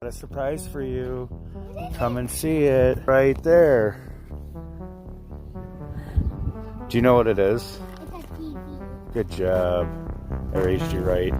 Got a surprise for you. Come and see it right there. Do you know what it is? It's a TV. Good job. I raised you right.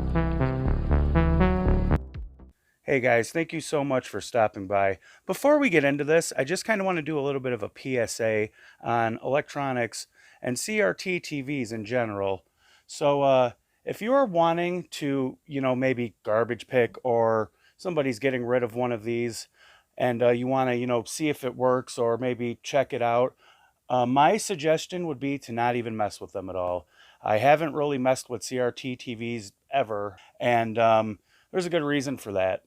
Hey guys, thank you so much for stopping by. Before we get into this, I just kind of want to do a little bit of a PSA on electronics and CRT TVs in general. So if you're wanting to, maybe garbage pick, or somebody's getting rid of one of these and you want to, see if it works or maybe check it out, my suggestion would be to not even mess with them at all. I haven't really messed with CRT TVs ever, and there's a good reason for that.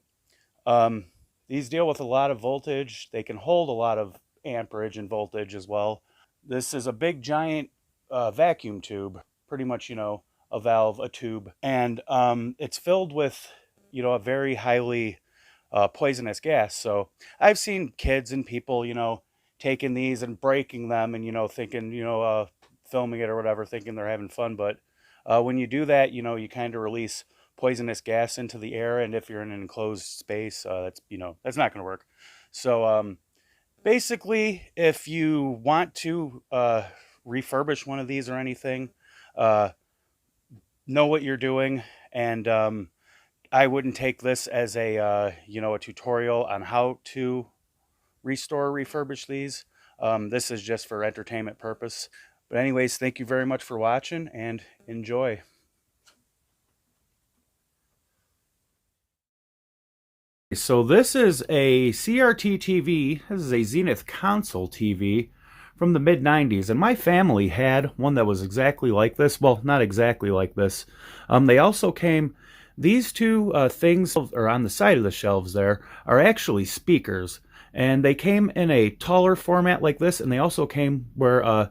These deal with a lot of voltage. They can hold a lot of amperage and voltage as well. This is a big giant vacuum tube, pretty much, a valve, a tube. And it's filled with, a very highly poisonous gas. So I've seen kids and people, taking these and breaking them and, thinking, filming it or whatever, thinking they're having fun. But when you do that, you kind of release poisonous gas into the air, and if you're in an enclosed space, that's not going to work. So basically, if you want to refurbish one of these or anything, know what you're doing, and I wouldn't take this as a tutorial on how to restore or refurbish these. This is just for entertainment purpose. But anyways, thank you very much for watching, and enjoy. So this is a CRT TV. This is a Zenith console TV from the mid-90s, and my family had one that was exactly like this. Well, not exactly like this. They also came, these two things are on the side of the shelves there, are actually speakers, and they came in a taller format like this, and they also came where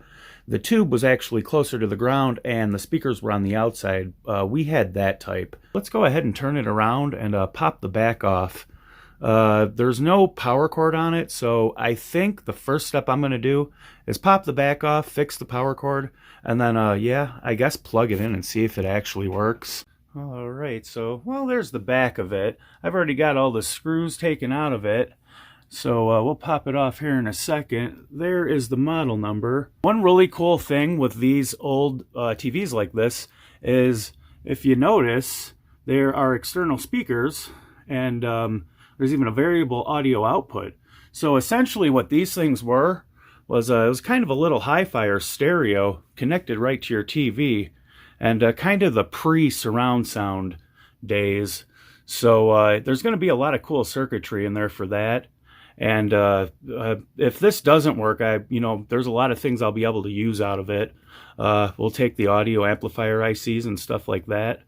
the tube was actually closer to the ground and the speakers were on the outside. We had that type. Let's go ahead and turn it around and pop the back off. There's no power cord on it, so I think the first step I'm going to do is pop the back off, fix the power cord, and then, I guess plug it in and see if it actually works. Alright, so, well, there's the back of it. I've already got all the screws taken out of it, so we'll pop it off here in a second. There is the model number. One really cool thing with these old TVs like this is, if you notice, there are external speakers, and there's even a variable audio output. So essentially what these things were was it was kind of a little hi-fi or stereo connected right to your TV, and kind of the pre-surround sound days. So there's going to be a lot of cool circuitry in there for that. And if this doesn't work, there's a lot of things I'll be able to use out of it. We'll take the audio amplifier ICs and stuff like that.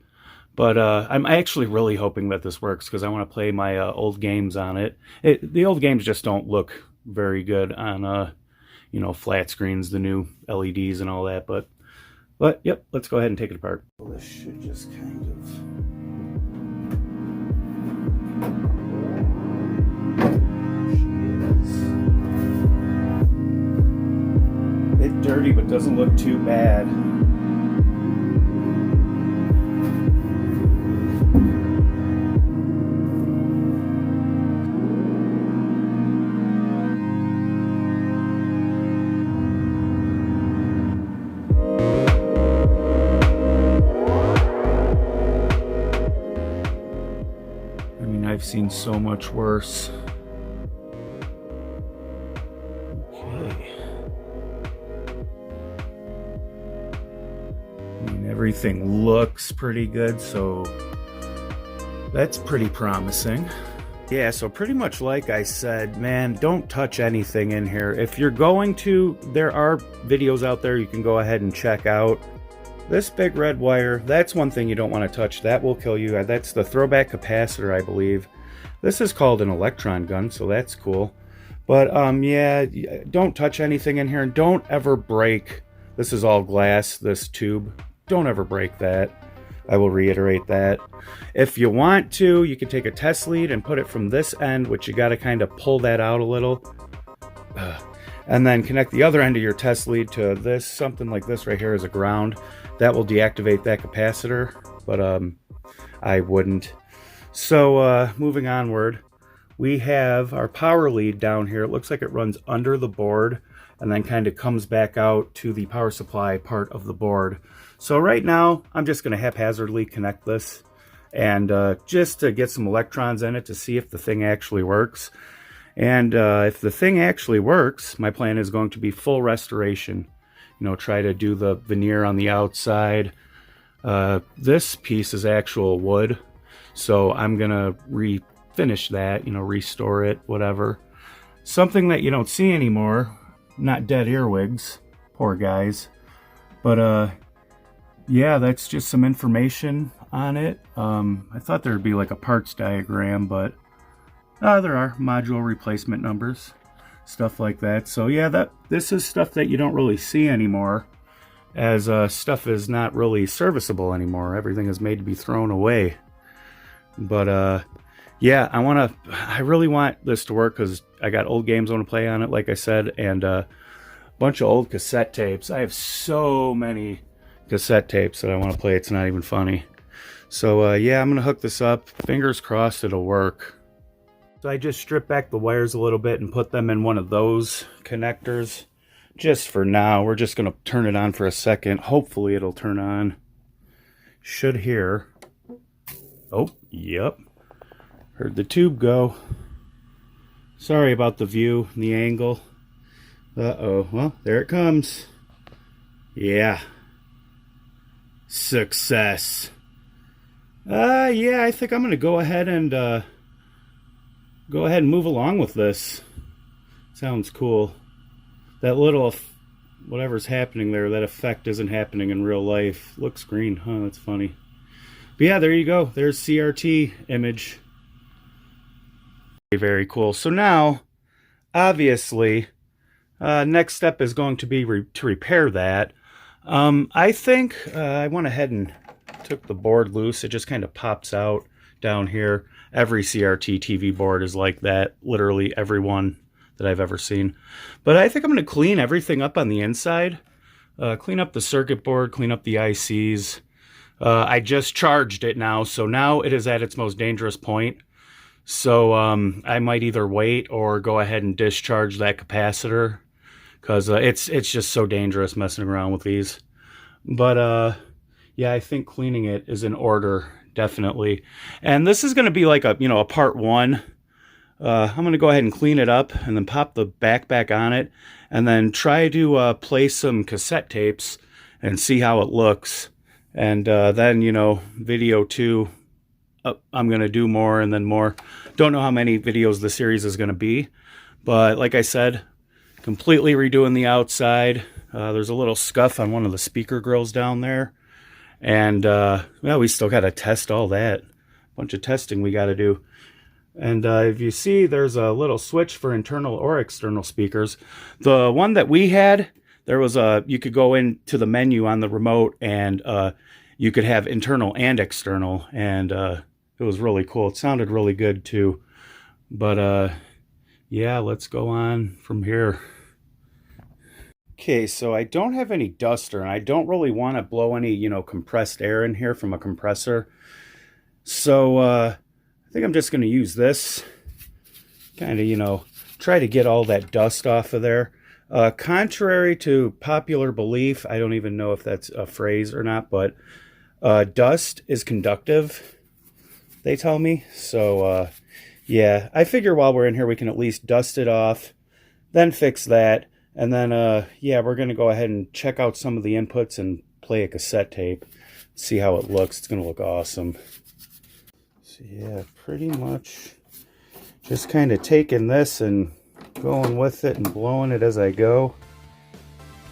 But I'm actually really hoping that this works, because I want to play my old games on it. The old games just don't look very good on, flat screens, the new LEDs and all that. But yep, let's go ahead and take it apart. Well, this should just kind of... a bit dirty, but doesn't look too bad. I've seen so much worse. Okay. Everything looks pretty good, so that's pretty promising. Yeah, so pretty much like I said, man, don't touch anything in here. If you're going to, there are videos out there you can go ahead and check out. This big red wire, that's one thing you don't want to touch. That will kill you. That's the throwback capacitor, I believe. This is called an electron gun, so that's cool. But yeah, don't touch anything in here, and don't ever break. This is all glass, this tube. Don't ever break that. I will reiterate that. If you want to, you can take a test lead and put it from this end, which you got to kind of pull that out a little. And then connect the other end of your test lead to this, something like this right here as a ground. That will deactivate that capacitor, but I wouldn't. So moving onward, we have our power lead down here. It looks like it runs under the board and then kind of comes back out to the power supply part of the board. So right now, I'm just going to haphazardly connect this and just to get some electrons in it to see if the thing actually works. And if the thing actually works, my plan is going to be full restoration. You know, try to do the veneer on the outside. This piece is actual wood, so I'm gonna refinish that, you know, restore it, whatever. Something that you don't see anymore, not dead earwigs, poor guys. But yeah, that's just some information on it. I thought there'd be like a parts diagram, but there are module replacement numbers, stuff like that. So yeah, this is stuff that you don't really see anymore, as stuff is not really serviceable anymore. Everything is made to be thrown away. But yeah, I really want this to work because I got old games I want to play on it, like I said, and a bunch of old cassette tapes. I have so many cassette tapes that I want to play. It's not even funny. So yeah, I'm gonna hook this up. Fingers crossed it'll work. So I just stripped back the wires a little bit and put them in one of those connectors. Just for now, we're just going to turn it on for a second. Hopefully it'll turn on. Should hear. Oh, yep. Heard the tube go. Sorry about the view and the angle. Uh-oh. Well, there it comes. Yeah. Success. Yeah, I think I'm going to go ahead and move along with this. Sounds cool. That little, whatever's happening there, that effect isn't happening in real life. Looks green, huh? That's funny. But yeah, there you go. There's CRT image. Very, very cool. So now, obviously, next step is going to be to repair that. I think I went ahead and took the board loose. It just kind of pops out down here. Every CRT TV board is like that. Literally every one that I've ever seen. But I think I'm going to clean everything up on the inside. Clean up the circuit board, clean up the ICs. I just charged it now, so now it is at its most dangerous point. So I might either wait or go ahead and discharge that capacitor, because it's just so dangerous messing around with these. But yeah, I think cleaning it is in order, definitely. And this is going to be like a part one. I'm going to go ahead and clean it up and then pop the back on it and then try to play some cassette tapes and see how it looks. And then, video 2, I'm going to do more and then more. Don't know how many videos the series is going to be. But like I said, completely redoing the outside. There's a little scuff on one of the speaker grills down there. And, well, we still got to test all that. Bunch of testing we got to do. And if you see, there's a little switch for internal or external speakers. The one that we had, there was you could go into the menu on the remote and you could have internal and external. And it was really cool. It sounded really good too. But yeah, let's go on from here. Okay, so I don't have any duster and I don't really want to blow any, compressed air in here from a compressor. So I think I'm just going to use this, kind of, try to get all that dust off of there. Contrary to popular belief, I don't even know if that's a phrase or not, but dust is conductive, they tell me. So, yeah, I figure while we're in here, we can at least dust it off, then fix that. And then, yeah, we're going to go ahead and check out some of the inputs and play a cassette tape, see how it looks. It's going to look awesome. So yeah, pretty much just kind of taking this and going with it and blowing it as I go.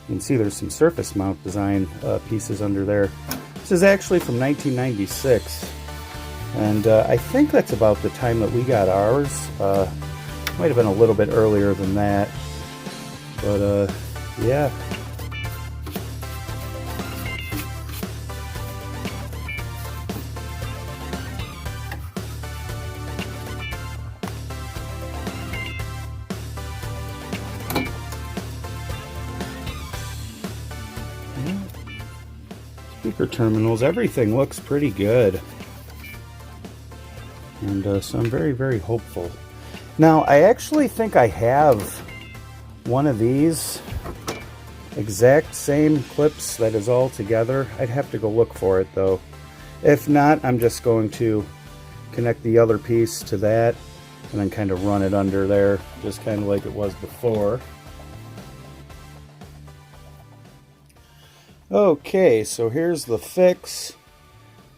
You can see there's some surface mount design pieces under there. This is actually from 1996. And I think that's about the time that we got ours. Might have been a little bit earlier than that. But yeah. Speaker terminals, everything looks pretty good. And so I'm very, very hopeful. Now, I actually think I have one of these exact same clips that is all together. I'd have to go look for it though. If not, I'm just going to connect the other piece to that and then kind of run it under there, just kind of like it was before. Okay, so here's the fix.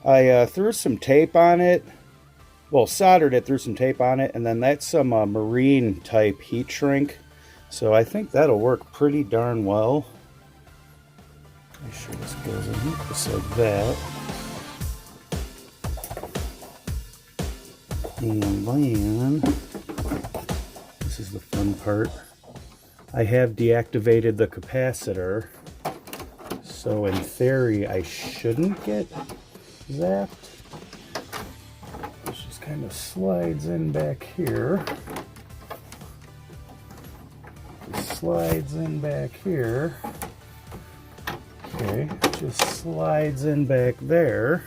I threw some tape on it. Well, soldered it, threw some tape on it, and then that's some marine type heat shrink. So I think that'll work pretty darn well. Make sure this goes in just like that. And then, this is the fun part. I have deactivated the capacitor. So in theory, I shouldn't get zapped. This just kind of slides in back here. Just slides in back here. Okay, just slides in back there.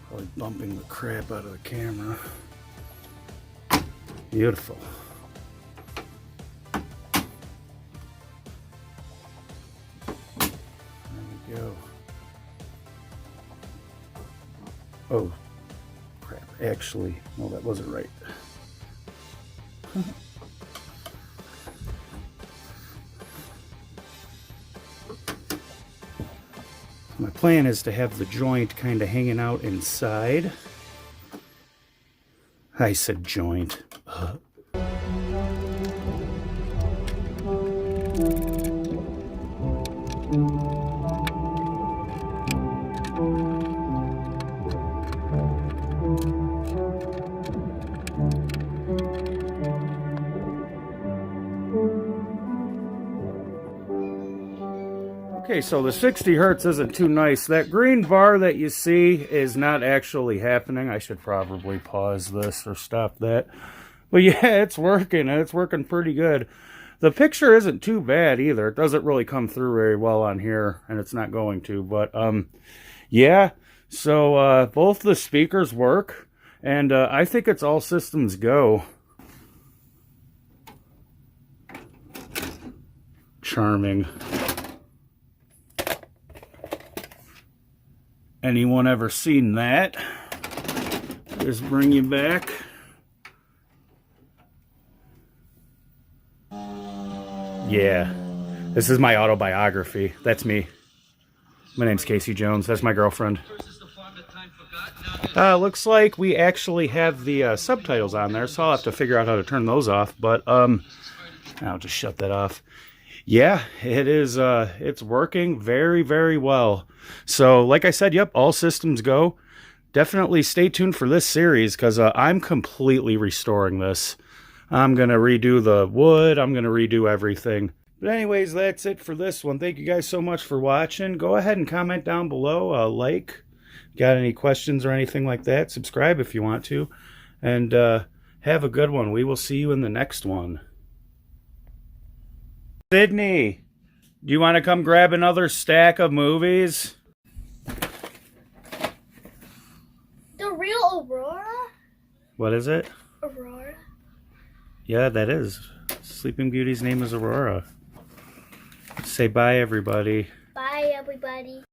Probably bumping the crap out of the camera. Beautiful. Go. Oh, crap. Actually, no, that wasn't right. My plan is to have the joint kind of hanging out inside. I said joint. Okay, so the 60 hertz isn't too nice. That green bar that you see is not actually happening. I should probably pause this or stop that. But yeah, it's working, and it's working pretty good. The picture isn't too bad either. It doesn't really come through very well on here, and it's not going to. But yeah, so both the speakers work, and I think it's all systems go. Charming. Anyone ever seen that? Just bring you back. Yeah, this is my autobiography. That's me. My name's Casey Jones. That's my girlfriend. Looks like we actually have the subtitles on there, so I'll have to figure out how to turn those off. But I'll just shut that off. Yeah, it is. It's working very, very well. So, like I said, yep, all systems go. Definitely stay tuned for this series because I'm completely restoring this. I'm going to redo the wood. I'm going to redo everything. But anyways, that's it for this one. Thank you guys so much for watching. Go ahead and comment down below. Like. Got any questions or anything like that? Subscribe if you want to. And have a good one. We will see you in the next one. Sydney, do you want to come grab another stack of movies? The real Aurora? What is it? Aurora. Yeah, that is. Sleeping Beauty's name is Aurora. Say bye, everybody. Bye, everybody.